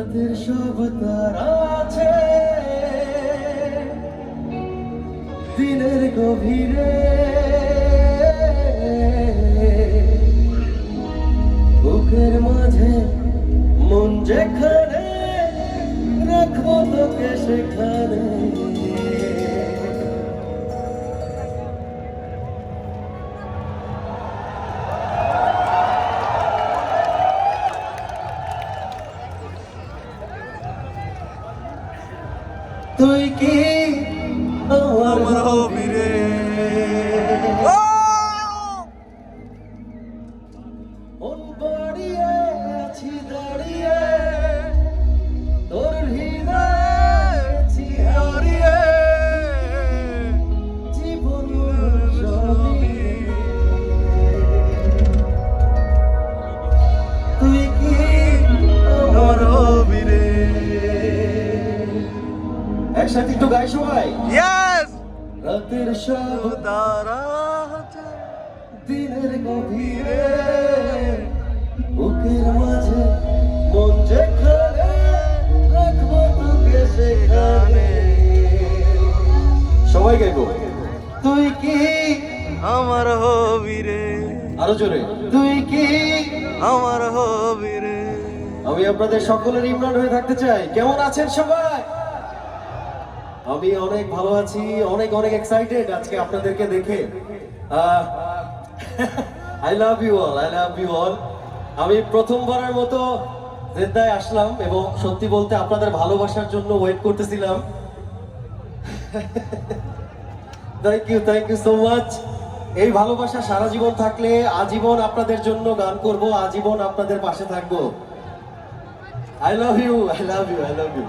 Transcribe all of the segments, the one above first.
রাতের সব তারা আছে দিনের গভীরে, বুকের মাঝে মন যেখানে রাখবো তোকে সেখানে। তুই কি আমার হবি রে, মন বাড়িয়ে আছি দাঁড়িয়ে তোর হৃদয়ে আছি হারিয়ে, জীবন সবই তুই কি আমার হবি রে। একসাথে একটু গাই সবাই। ইয়েস রাতের সব তারা দিনের গভীরে, বুকের মাঝে মন যেখানে রাখবো তোকে সেখানে। সবাই গাইবো। তুই কি আমার হবি রে, আরো জোরে, তুই কি আমার হবি রে। আমি আপনাদের সকলের ইমরান হয়ে থাকতে চাই। কেমন আছেন সবাই? আমি অনেক ভালো আছি, অনেক অনেক এক্সাইটেড আজকে আপনাদেরকে দেখে। I love you all, I love you all. আমি প্রথমবারের মতো জেদ্দায় আসলাম এবং সত্যি বলতে আপনাদের ভালোবাসার জন্য ওয়েট করতেছিলাম। Thank you so much. এই ভালোবাসা সারা জীবন থাকলে আজীবন আপনাদের জন্য গান করব, আজীবন আপনাদের পাশে থাকবো। I love you, I love you, I love you.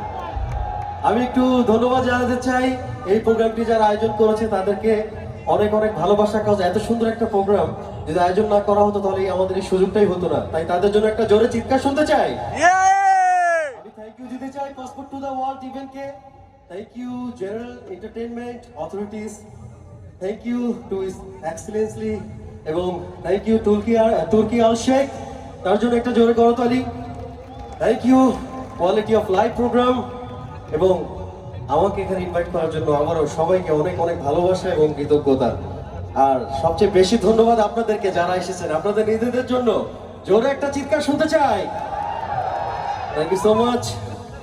আমি একটু ধন্যবাদ জানাতে চাই এই প্রোগ্রামটি যারা আয়োজন করেছে তাদেরকে অনেক অনেক ভালোবাসা, কাজ এত সুন্দর একটা প্রোগ্রাম যদি আয়োজন না করা হতো তাহলে আমাদের এই সুযোগটাই হতো না। তাই তাদের জন্য একটা জোরে চিৎকার শুনতে চাই। আমি থ্যাংক ইউ দিতে চাই পাসপোর্ট টু দ্য ওয়ার্ল্ড ইভেন্টকে, thank you general entertainment authorities, thank you to his excellency এবং থ্যাংক ইউ তুর্কি আল শেখ, তার জন্য একটা জোরে করতালি। Thank you quality of live program এবং আমাকে এখানে ইনভাইট করার জন্য আমারও সবাইকে অনেক অনেক ভালোবাসা এবং কৃতজ্ঞতা। আর সবচেয়ে বেশি ধন্যবাদ আপনাদেরকে যারা এসেছেন, আপনাদের নিজেদের জন্য জোরে একটা চিৎকার শুনতে চাই। Thank you so much.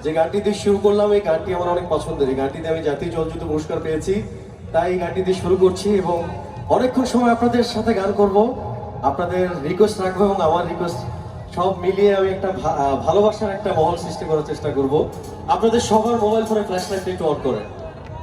যে গানটি দিয়ে শুরু করলাম এই গানটি আমার অনেক পছন্দের, এই গানটিতে আমি জাতীয় চলচ্চিত্র পুরস্কার পেয়েছি, তাই এই গানটি দিয়ে শুরু করছি এবং অনেকক্ষণ সময় আপনাদের সাথে গান করব, আপনাদের রিকোয়েস্ট রাখবো এবং আমার রিকোয়েস্ট সব মিলিয়ে আমি একটা ভালোবাসার একটা মহল সৃষ্টি করার চেষ্টা করব। আপনাদের সবার মোবাইল ফোনে ফ্ল্যাশ লাইটটা একটু অন করেন।